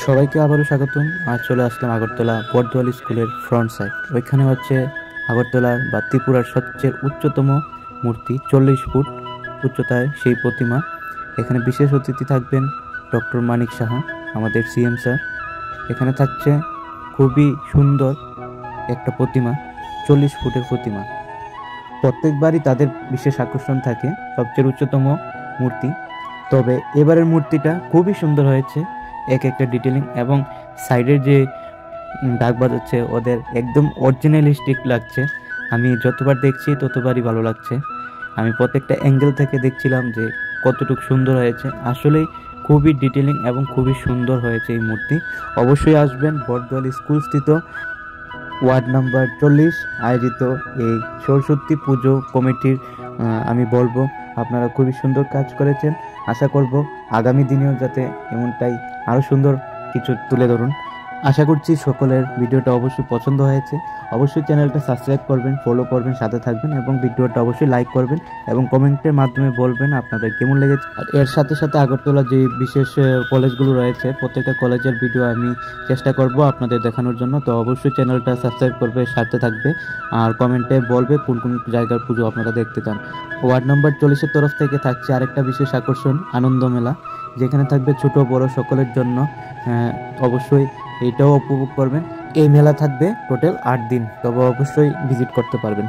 সবাইকে আবারও স্বাগতম। আজ চলে আসলাম আগরতলা বটদোয়ালি স্কুলের ফ্রন্ট সাইড। ওইখানে হচ্ছে আগরতলার বা ত্রিপুরার সবচেয়ে উচ্চতম মূর্তি, 40 ফুট উচ্চতায় সেই প্রতিমা। এখানে বিশেষ অতিথি থাকবেন ডক্টর মানিক সাহা, আমাদের সিএম স্যার। এখানে থাকছে খুবই সুন্দর একটা প্রতিমা, 40 ফুটের প্রতিমা। প্রত্যেকবারই তাদের বিশেষ আকর্ষণ থাকে সবচেয়ে উচ্চতম মূর্তি, তবে এবারের মূর্তিটা খুবই সুন্দর হয়েছে। এক একটা ডিটেলিং এবং সাইডের যে ডাক বাজাচ্ছে ওদের একদম অরিজিনালিস্টিক লাগছে। আমি যতবার দেখছি ততবারই ভালো লাগছে। আমি প্রত্যেকটা অ্যাঙ্গেল থেকে দেখছিলাম যে কতটুকু সুন্দর হয়েছে। আসলেই খুবই ডিটেলিং এবং খুবই সুন্দর হয়েছে এই মূর্তি। অবশ্যই আসবেন বটদোয়ালি স্কুল স্থিত ওয়ার্ড নাম্বার 40 আয়োজিত এই সরস্বতী পুজো কমিটির আমি বলবো আপনারা খুবই সুন্দর কাজ করেছেন। আশা করব আগামী দিনেও যাতে এমনটাই আরও সুন্দর কিছু তুলে ধরুন। আশা করছি সকলের ভিডিওটা অবশ্যই পছন্দ হয়েছে। অবশ্যই চ্যানেলটা সাবস্ক্রাইব করবেন, ফলো করবেন, সাথে থাকবেন এবং ভিডিওটা অবশ্যই লাইক করবেন এবং কমেন্টের মাধ্যমে বলবেন আপনাদের কেমন লেগেছে। আর এর সাথে সাথে আগরতলা যে বিশেষ কলেজগুলো রয়েছে প্রত্যেকটা কলেজের ভিডিও আমি চেষ্টা করব আপনাদের দেখানোর জন্য। তো অবশ্যই চ্যানেলটা সাবস্ক্রাইব করবে, সাথে থাকবে আর কমেন্টে বলবে কোন কোন জায়গার পুজো আপনারা দেখতে চান। ওয়ার্ড নাম্বার 40-এর তরফ থেকে থাকছে আরেকটা বিশেষ আকর্ষণ, আনন্দ মেলা, যেখানে থাকবে ছোট বড় সকলের জন্য। অবশ্যই এটাও উপভোগ করবেন। এই মেলা থাকবে টোটাল 8 দিন, তবে অবশ্যই ভিজিট করতে পারবেন।